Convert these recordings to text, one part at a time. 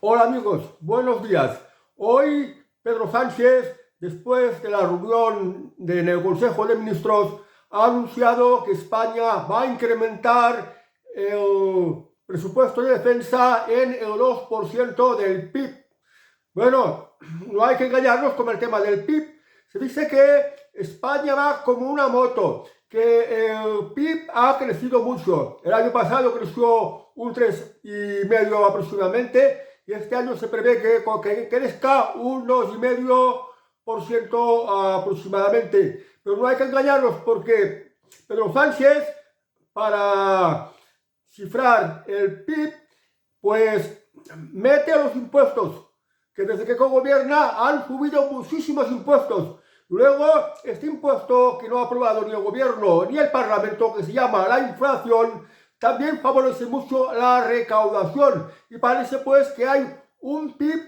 Hola amigos, buenos días. Hoy Pedro Sánchez, después de la reunión del Consejo de Ministros, ha anunciado que España va a incrementar el presupuesto de defensa en el 2% del PIB. Bueno, no hay que engañarnos con el tema del PIB. Se dice que España va como una moto, que el PIB ha crecido mucho. El año pasado creció un 3,5 aproximadamente y este año se prevé que crezca un 2,5% aproximadamente. Pero no hay que engañarnos porque Pedro Sánchez, para cifrar el PIB, pues mete los impuestos que desde que gobierna han subido muchísimos impuestos. Luego, este impuesto que no ha aprobado ni el gobierno ni el parlamento, que se llama la inflación, también favorece mucho la recaudación. Y parece pues que hay un PIB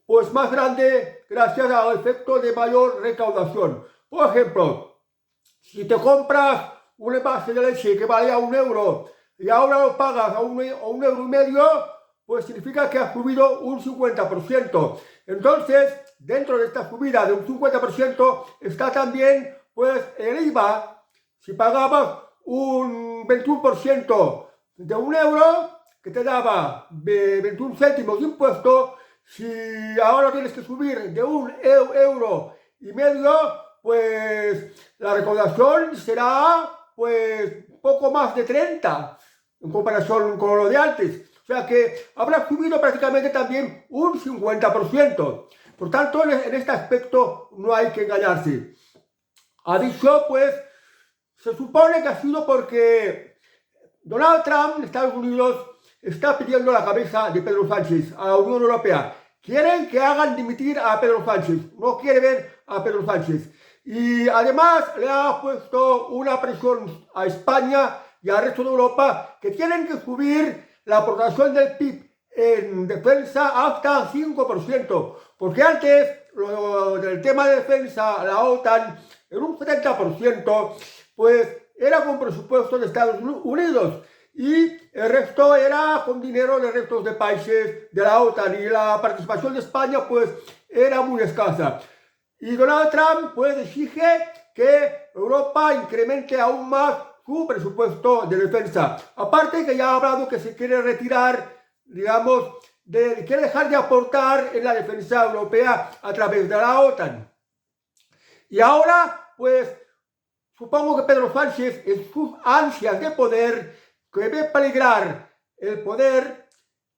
pues más grande gracias al efecto de mayor recaudación. Por ejemplo, si te compras un envase de leche que valía 1 euro y ahora lo pagas a 1,5 euros, pues significa que ha subido un 50%. Entonces, dentro de esta subida de un 50% está también pues el IVA. Si pagabas un 21% de 1 euro, que te daba 21 céntimos de impuesto, si ahora tienes que subir de 1,5 euros, pues la recaudación será pues poco más de 30 en comparación con lo de antes. O sea que habrá subido prácticamente también un 50%. Por tanto, en este aspecto no hay que engañarse. Ha dicho, pues, se supone que ha sido porque Donald Trump en Estados Unidos está pidiendo la cabeza de Pedro Sánchez a la Unión Europea. Quieren que hagan dimitir a Pedro Sánchez. No quiere ver a Pedro Sánchez. Y además le ha puesto una presión a España y al resto de Europa que tienen que subir la aportación del PIB en defensa hasta 5%, porque antes del tema de defensa, la OTAN, en un 70%, pues era con presupuesto de Estados Unidos y el resto era con dinero de restos de países de la OTAN y la participación de España pues era muy escasa. Y Donald Trump pues exige que Europa incremente aún más su presupuesto de defensa. Aparte que ya ha hablado que se quiere retirar, digamos, quiere dejar de aportar en la defensa europea a través de la OTAN. Y ahora, pues, supongo que Pedro Sánchez, en sus ansias de poder, que ve peligrar el poder,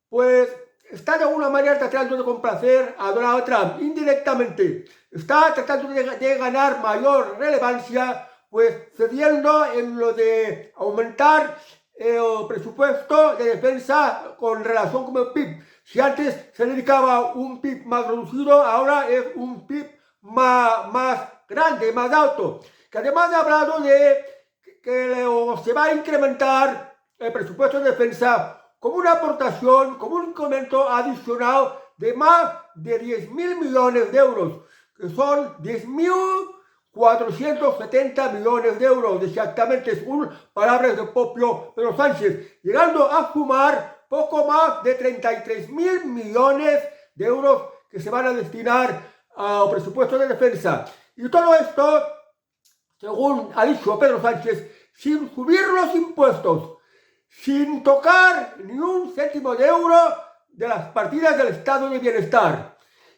pues está de alguna manera tratando de complacer a Donald Trump indirectamente. Está tratando de ganar mayor relevancia, pues cediendo en lo de aumentar el presupuesto de defensa con relación con el PIB. Si antes se dedicaba a un PIB más reducido, ahora es un PIB más grande, más alto. Que además ha hablado de que se va a incrementar el presupuesto de defensa como una aportación, como un incremento adicional de más de 10.000 millones de euros, que son 10.470 millones de euros, exactamente, según palabras del propio Pedro Sánchez, llegando a sumar poco más de 33.000 millones de euros que se van a destinar al presupuesto de defensa. Y todo esto, según ha dicho Pedro Sánchez, sin subir los impuestos, sin tocar ni un céntimo de euro de las partidas del estado de bienestar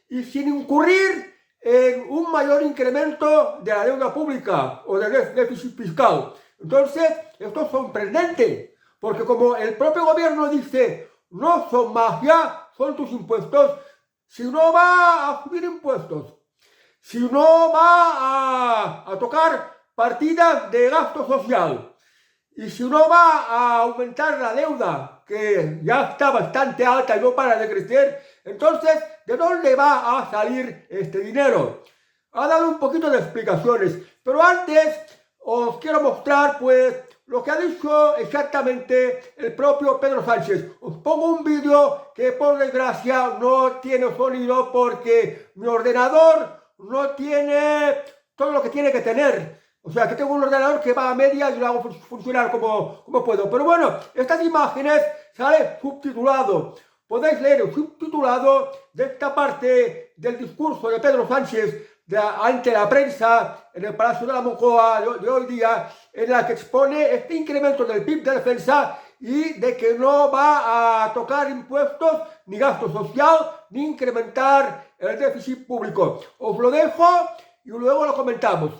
y sin incurrir en un mayor incremento de la deuda pública o del déficit fiscal. Entonces, esto es sorprendente, porque como el propio gobierno dice, no son magia, son tus impuestos. Si no va a subir impuestos, si no va a tocar partidas de gasto social, y si uno va a aumentar la deuda, que ya está bastante alta y no para de crecer, entonces, ¿de dónde va a salir este dinero? Ha dado un poquito de explicaciones, pero antes os quiero mostrar, pues, lo que ha dicho exactamente el propio Pedro Sánchez. Os pongo un vídeo que, por desgracia, no tiene sonido porque mi ordenador no tiene todo lo que tiene que tener. O sea, que tengo un ordenador que va a media y lo hago funcionar como puedo. Pero bueno, estas imágenes sale subtitulado. podéis leer el subtitulado de esta parte del discurso de Pedro Sánchez ante la prensa en el Palacio de la Moncloa de hoy día, en la que expone este incremento del PIB de defensa y de que no va a tocar impuestos ni gasto social ni incrementar el déficit público. Os lo dejo y luego lo comentamos.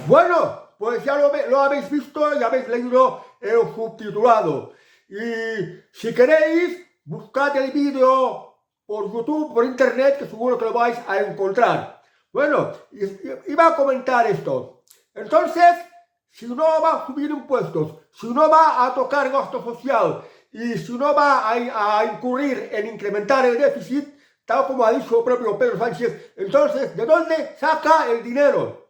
Bueno, pues ya lo habéis visto y habéis leído el subtitulado. Y si queréis, buscad el vídeo por YouTube, por internet, que seguro que lo vais a encontrar. Bueno, iba a comentar esto. Entonces, si no va a subir impuestos, si no va a tocar gasto social y si no va a incurrir en incrementar el déficit, tal como ha dicho el propio Pedro Sánchez, entonces, ¿de dónde saca el dinero?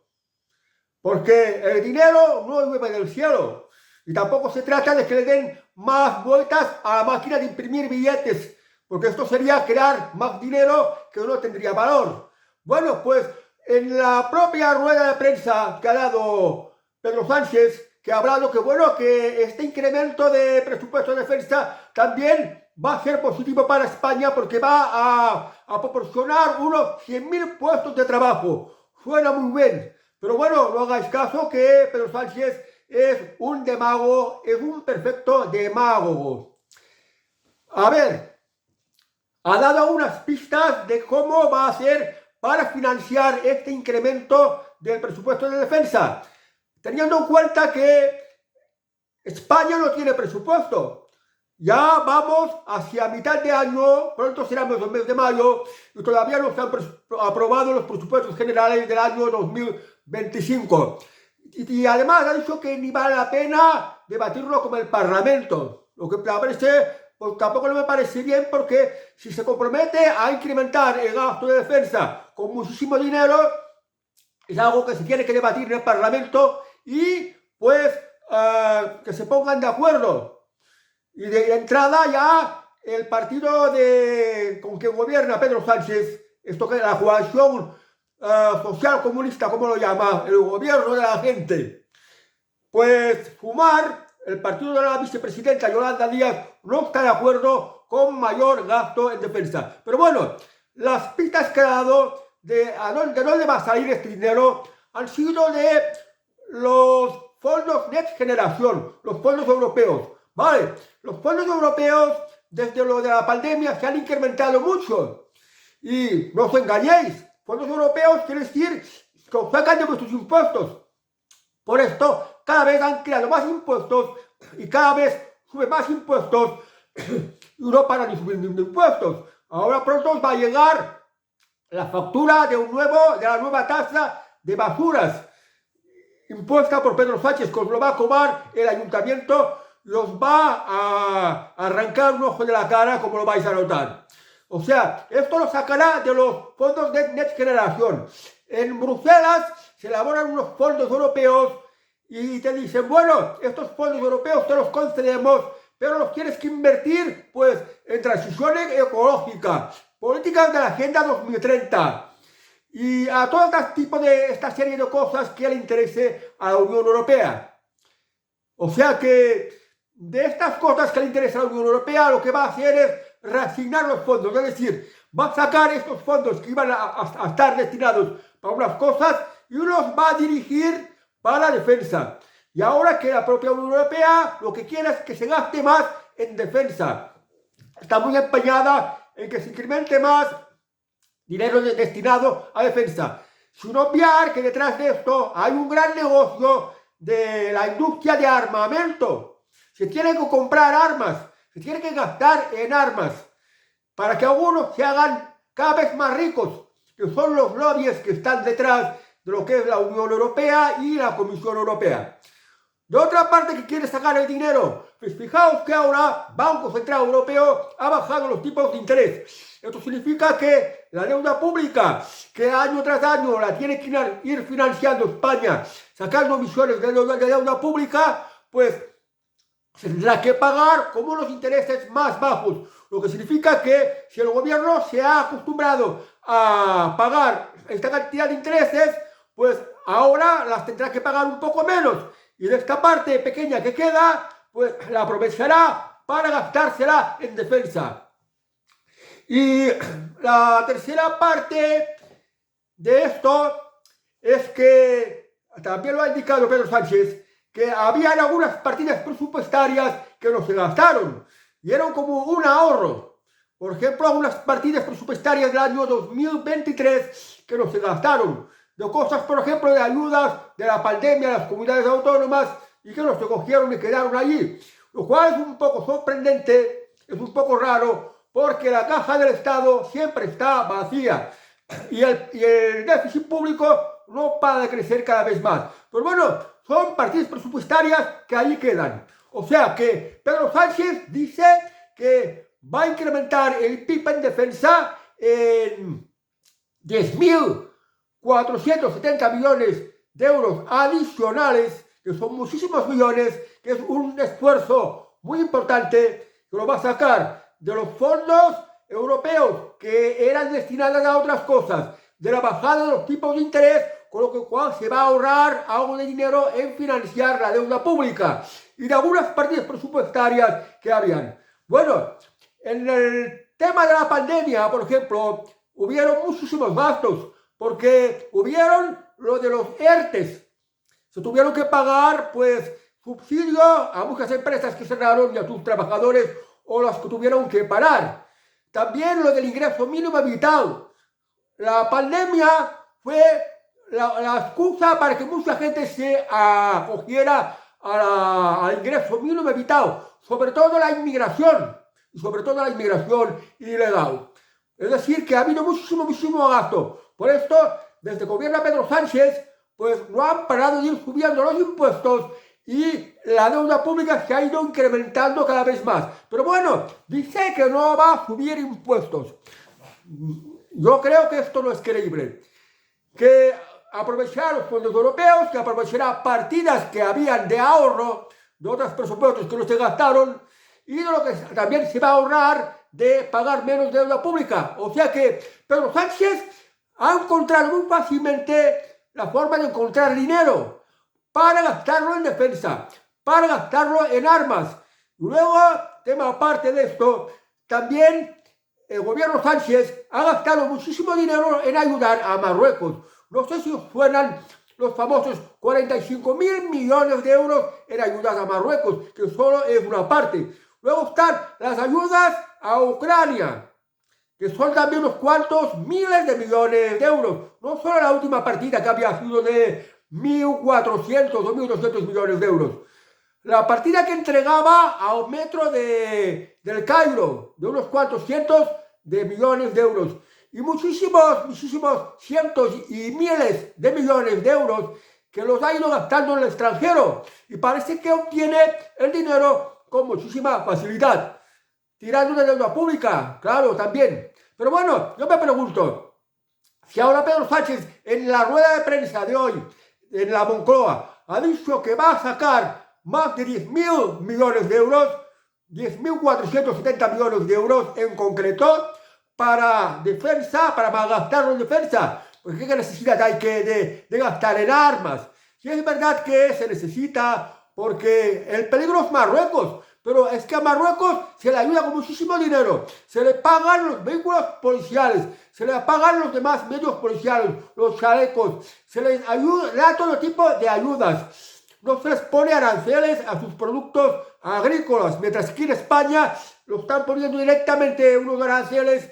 Porque el dinero no llueve del cielo y tampoco se trata de que le den más vueltas a la máquina de imprimir billetes, porque esto sería crear más dinero que no tendría valor. Bueno, pues en la propia rueda de prensa que ha dado Pedro Sánchez, que ha hablado que bueno, que este incremento de presupuesto de defensa también va a ser positivo para España porque va a proporcionar unos 100.000 puestos de trabajo. Suena muy bien. Pero bueno, no hagáis caso que Pedro Sánchez es un demagogo, es un perfecto demagogo. A ver, ha dado unas pistas de cómo va a ser para financiar este incremento del presupuesto de defensa, teniendo en cuenta que España no tiene presupuesto. Ya vamos hacia mitad de año, pronto seremos el mes de mayo y todavía no se han aprobado los presupuestos generales del año 2025. Y además ha dicho que ni vale la pena debatirlo con el Parlamento. Lo que me parece, pues tampoco no me parece bien porque si se compromete a incrementar el gasto de defensa con muchísimo dinero, es algo que se tiene que debatir en el Parlamento y pues que se pongan de acuerdo. Y de entrada ya el partido con que gobierna Pedro Sánchez, esto que es la coalición social comunista, como lo llama, el gobierno de la gente, pues Sumar, el partido de la vicepresidenta Yolanda Díaz, no está de acuerdo con mayor gasto en defensa. Pero bueno, las pistas que ha dado de dónde va a salir este dinero han sido de los fondos Next Generation, los fondos europeos. Vale, los fondos europeos desde lo de la pandemia se han incrementado mucho. Y no os engañéis, fondos europeos quiere decir que os sacan de vuestros impuestos. Por esto, cada vez han creado más impuestos y cada vez suben más impuestos y no paran de subir impuestos. Ahora pronto os va a llegar la factura de la nueva tasa de basuras impuesta por Pedro Sánchez, que os lo va a cobrar el ayuntamiento y os va a arrancar un ojo de la cara, como lo vais a notar. O sea, esto lo sacará de los fondos de Next Generation. En Bruselas se elaboran unos fondos europeos y te dicen, bueno, estos fondos europeos te los concedemos, pero los tienes que invertir pues en transición ecológica, políticas de la Agenda 2030. y a todo este tipo de esta serie de cosas que le interese a la Unión Europea. O sea que de estas cosas que le interesa a la Unión Europea, lo que va a hacer es reasignar los fondos, es decir, va a sacar estos fondos que iban a estar destinados para unas cosas y los va a dirigir para la defensa. Y ahora que la propia Unión Europea lo que quiere es que se gaste más en defensa. Está muy empeñada en que se incremente más dinero destinado a defensa. Sin obviar que detrás de esto hay un gran negocio de la industria de armamento. Se tiene que comprar armas, se tiene que gastar en armas para que algunos se hagan cada vez más ricos, que son los lobbies que están detrás de lo que es la Unión Europea y la Comisión Europea. De otra parte, que quiere sacar el dinero. Pues fijaos que ahora Banco Central Europeo ha bajado los tipos de interés. Esto significa que la deuda pública, que año tras año la tiene que ir financiando España, sacando emisiones de deuda pública, pues se tendrá que pagar con unos intereses más bajos. Lo que significa que si el gobierno se ha acostumbrado a pagar esta cantidad de intereses, pues ahora las tendrá que pagar un poco menos. Y de esta parte pequeña que queda, pues la aprovechará para gastársela en defensa. Y la tercera parte de esto es que, también lo ha indicado Pedro Sánchez, que habían algunas partidas presupuestarias que no se gastaron y eran como un ahorro. Por ejemplo, algunas partidas presupuestarias del año 2023 que no se gastaron. De cosas, por ejemplo, de ayudas de la pandemia a las comunidades autónomas y que no se cogieron y quedaron allí. Lo cual es un poco sorprendente, es un poco raro, porque la caja del Estado siempre está vacía y el déficit público no para de crecer cada vez más. Pues bueno, son partidas presupuestarias que allí quedan. O sea que Pedro Sánchez dice que va a incrementar el PIB en defensa en 10.470 millones de euros adicionales, que son muchísimos millones, que es un esfuerzo muy importante, que lo va a sacar de los fondos europeos que eran destinados a otras cosas, de la bajada de los tipos de interés, con lo cual se va a ahorrar algo de dinero en financiar la deuda pública y de algunas partidas presupuestarias que habían. Bueno, en el tema de la pandemia, por ejemplo, hubieron muchísimos gastos, porque hubieron lo de los ERTES. Se tuvieron que pagar, pues, subsidio a muchas empresas que cerraron y a sus trabajadores o los que tuvieron que parar. También lo del ingreso mínimo vital. La pandemia fue la excusa para que mucha gente se acogiera al ingreso mínimo vital, sobre todo la inmigración, y sobre todo la inmigración ilegal. Es decir, que ha habido muchísimo gasto. Por esto, desde que gobierna Pedro Sánchez, pues no han parado de ir subiendo los impuestos y la deuda pública se ha ido incrementando cada vez más. Pero bueno, dice que no va a subir impuestos. Yo creo que esto no es creíble. Que aprovechará los fondos europeos, que aprovechará partidas que habían de ahorro de otros presupuestos que no se gastaron y de lo que también se va a ahorrar de pagar menos deuda pública. O sea que Pedro Sánchez ha encontrado muy fácilmente la forma de encontrar dinero para gastarlo en defensa, para gastarlo en armas. Y luego, tema aparte de esto, también el gobierno Sánchez ha gastado muchísimo dinero en ayudar a Marruecos. No sé si os suenan los famosos 45.000 millones de euros en ayudas a Marruecos, que solo es una parte. Luego están las ayudas a Ucrania, que son también unos cuantos miles de millones de euros. No solo la última partida que había sido de 1.400 o 1.200 millones de euros. La partida que entregaba al metro del Cairo, de unos cuantos cientos de millones de euros. Y muchísimos cientos y miles de millones de euros que los ha ido gastando en el extranjero. Y parece que obtiene el dinero con muchísima facilidad. Tirando de deuda pública, claro, también. Pero bueno, yo me pregunto, si ahora Pedro Sánchez en la rueda de prensa de hoy, en la Moncloa, ha dicho que va a sacar más de 10.000 millones de euros, 10.470 millones de euros en concreto, para defensa, para malgastarlo en defensa. pues qué necesidad hay de gastar en armas. Y es verdad que se necesita porque el peligro es Marruecos, pero es que a Marruecos se le ayuda con muchísimo dinero, se le pagan los vehículos policiales, se le pagan los demás medios policiales, los chalecos, se les ayuda, le da todo tipo de ayudas. No se les pone aranceles a sus productos agrícolas, mientras que aquí en España lo están poniendo directamente unos aranceles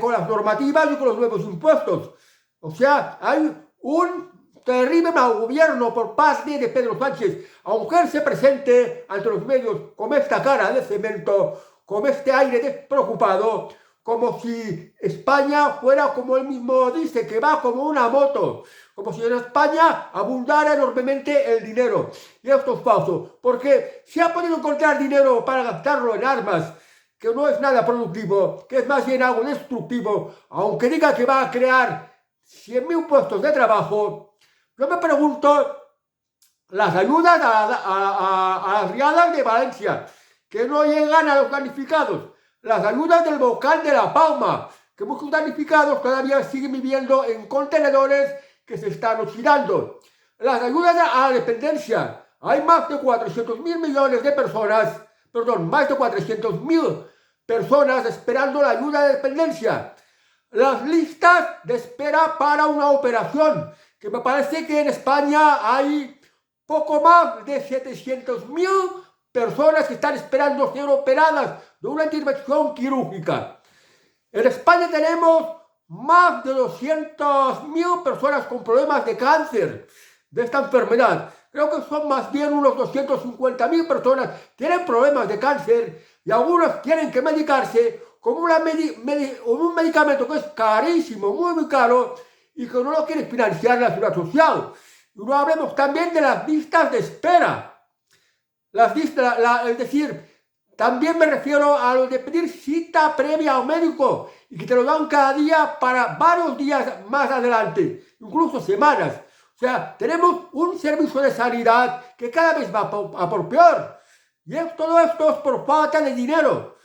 con las normativas y con los nuevos impuestos. O sea, hay un terrible mal gobierno por parte de Pedro Sánchez, aunque él se presente ante los medios con esta cara de cemento, con este aire despreocupado, como si España fuera, como él mismo dice, que va como una moto, como si en España abundara enormemente el dinero. Y esto es falso, porque si ha podido encontrar dinero para gastarlo en armas, que no es nada productivo, que es más bien algo destructivo, aunque diga que va a crear 100.000 puestos de trabajo, yo me pregunto las ayudas a las riadas de Valencia, que no llegan a los damnificados, las ayudas del volcán de La Palma, que muchos damnificados todavía siguen viviendo en contenedores que se están oxidando, las ayudas a la dependencia. Hay más de 400.000 millones de personas, perdón, más de 400.000 personas esperando la ayuda de dependencia. Las listas de espera para una operación, que me parece que en España hay poco más de 700.000 personas que están esperando ser operadas de una intervención quirúrgica. En España tenemos más de 200.000 personas con problemas de cáncer, de esta enfermedad. Creo que son más bien unos 250.000 personas que tienen problemas de cáncer y algunos tienen que medicarse con un medicamento que es carísimo, muy caro, y que no lo quiere financiar la Seguridad Social. Y no hablemos también de las listas de espera. Es decir, también me refiero a lo de pedir cita previa al médico y que te lo dan cada día para varios días más adelante, incluso semanas. O sea, tenemos un servicio de sanidad que cada vez va a por peor. Y todo esto es por falta de dinero.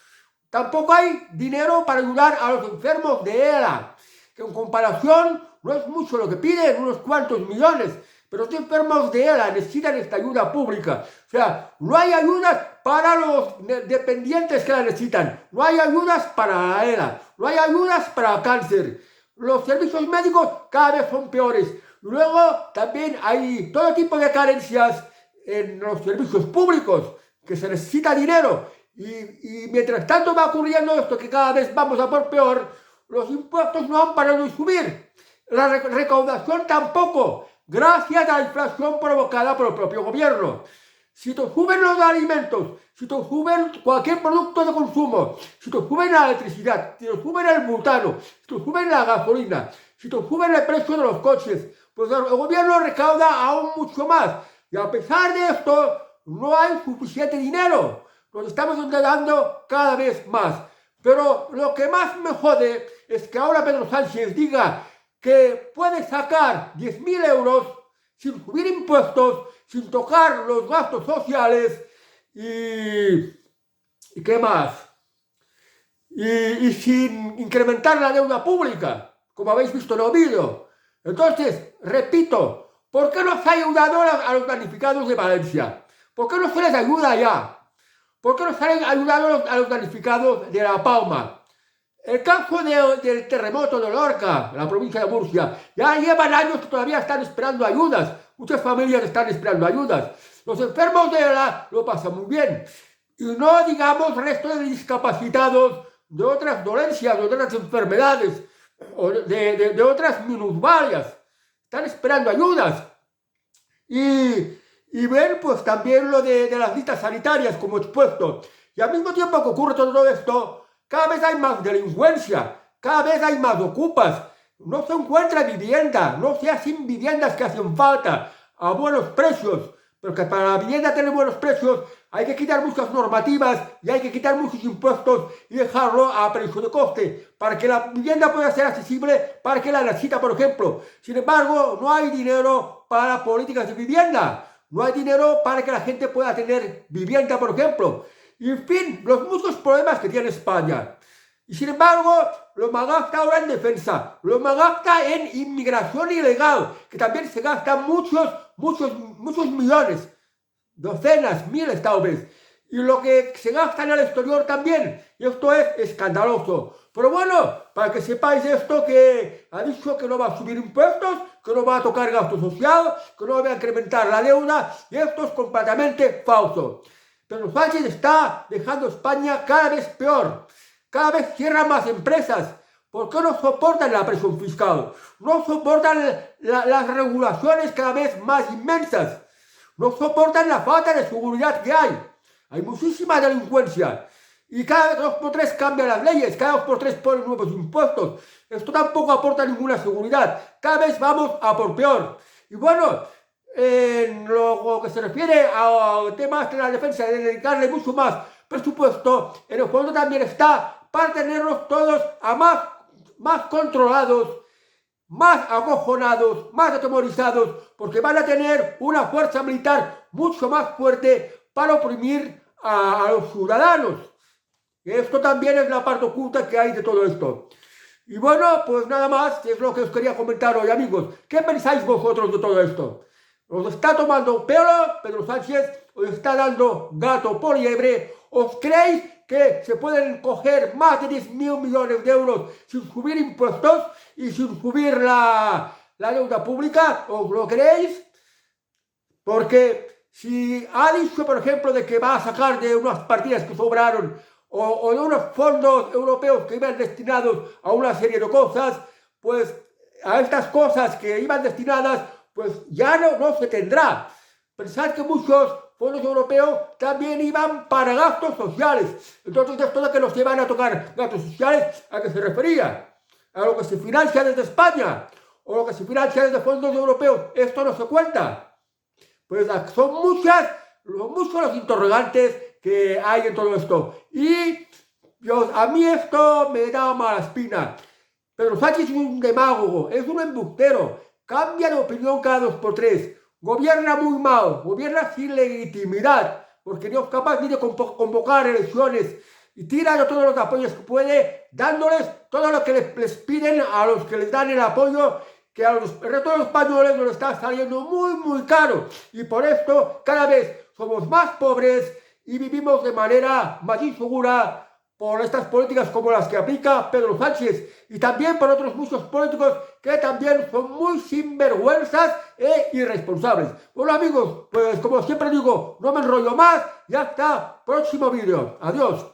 Tampoco hay dinero para ayudar a los enfermos de ELA, que en comparación no es mucho lo que piden, unos cuantos millones. Pero los enfermos de ELA necesitan esta ayuda pública. O sea, no hay ayudas para los dependientes que la necesitan. No hay ayudas para ELA. No hay ayudas para cáncer. Los servicios médicos cada vez son peores. Y luego también hay todo tipo de carencias en los servicios públicos, que se necesita dinero. Y mientras tanto va ocurriendo esto, que cada vez vamos a por peor, los impuestos no han parado de subir. La recaudación tampoco, gracias a la inflación provocada por el propio gobierno. Si te suben los alimentos, si te suben cualquier producto de consumo, si te suben la electricidad, si te suben el butano, si te suben la gasolina, si te suben el precio de los coches, pues el gobierno recauda aún mucho más. Y a pesar de esto, no hay suficiente dinero. Nos estamos endeudando cada vez más. Pero lo que más me jode es que ahora Pedro Sánchez diga que puede sacar 10.000 euros sin subir impuestos, sin tocar los gastos sociales y ¿qué más? Y sin incrementar la deuda pública, como habéis visto en el vídeo. Entonces, repito, ¿por qué no se ha ayudado a los damnificados de Valencia? ¿Por qué no se les ayuda ya? ¿Por qué no se han ayudado a los damnificados de La Palma? El caso del terremoto de Lorca, la provincia de Murcia, ya llevan años que todavía están esperando ayudas. Muchas familias están esperando ayudas. Los enfermos de ELA lo pasan muy bien. Y no digamos resto de discapacitados de otras dolencias, de otras enfermedades, o de otras minusválidas. Están esperando ayudas. Y ver pues también lo de las listas sanitarias como expuesto. Y al mismo tiempo que ocurre todo esto, cada vez hay más delincuencia, cada vez hay más ocupas, no se encuentra vivienda, no se hacen viviendas que hacen falta a buenos precios, porque para la vivienda tener buenos precios hay que quitar muchas normativas y hay que quitar muchos impuestos y dejarlo a precio de coste, para que la vivienda pueda ser accesible para que la necesita, por ejemplo. Sin embargo, no hay dinero para políticas de vivienda, no hay dinero para que la gente pueda tener vivienda, por ejemplo. Y en fin, los muchos problemas que tiene España. Y sin embargo, lo malgasta ahora en defensa, lo malgasta en inmigración ilegal, que también se gastan muchos millones, docenas, miles tal vez. Y lo que se gasta en el exterior también. Y esto es escandaloso. Pero bueno, para que sepáis esto, que ha dicho que no va a subir impuestos, que no va a tocar gasto social, que no va a incrementar la deuda, y esto es completamente falso. Pedro Sánchez está dejando España cada vez peor. Cada vez cierran más empresas. ¿Por qué no soportan la presión fiscal? No soportan las regulaciones cada vez más inmensas. No soportan la falta de seguridad que hay. Hay muchísima delincuencia. Y cada 2 por 3 cambian las leyes, cada 2 por 3 ponen nuevos impuestos. Esto tampoco aporta ninguna seguridad. Cada vez vamos a por peor. Y bueno, en lo que se refiere a temas de la defensa, de dedicarle mucho más presupuesto, en el fondo también está para tenerlos todos a más controlados, más acojonados, más atemorizados, porque van a tener una fuerza militar mucho más fuerte para oprimir a los ciudadanos. Esto también es la parte oculta que hay de todo esto. Y bueno, pues nada más, es lo que os quería comentar hoy, amigos. ¿Qué pensáis vosotros de todo esto? ¿Os está tomando pelo Pedro Sánchez? ¿Os está dando gato por liebre? ¿Os creéis que se pueden coger más de 10.000 millones de euros sin subir impuestos y sin subir la deuda pública? ¿Os lo creéis? Porque si ha dicho, por ejemplo, de que va a sacar de unas partidas que sobraron o de unos fondos europeos que iban destinados a una serie de cosas, pues a estas cosas que iban destinadas, pues ya no se tendrá. Pensad que muchos fondos europeos también iban para gastos sociales. Entonces, esto de que nos llevan a tocar gastos sociales, ¿a qué se refería? ¿A lo que se financia desde España? ¿O lo que se financia desde fondos europeos? Esto no se cuenta. Pues son muchos los interrogantes que hay en todo esto. Y a mí esto me da mala espina. Pedro Sánchez es un demagogo, es un embustero, cambia de opinión cada 2 por 3, gobierna muy mal, gobierna sin legitimidad, porque no es capaz ni de convocar elecciones y tira de todos los apoyos que puede, dándoles todo lo que les piden a los que les dan el apoyo, que a el resto de los españoles nos está saliendo muy caro, y por esto cada vez somos más pobres y vivimos de manera más insegura por estas políticas como las que aplica Pedro Sánchez, y también por otros muchos políticos que también son muy sinvergüenzas e irresponsables. Bueno, amigos, pues como siempre digo, no me enrollo más, ya está, próximo vídeo, adiós.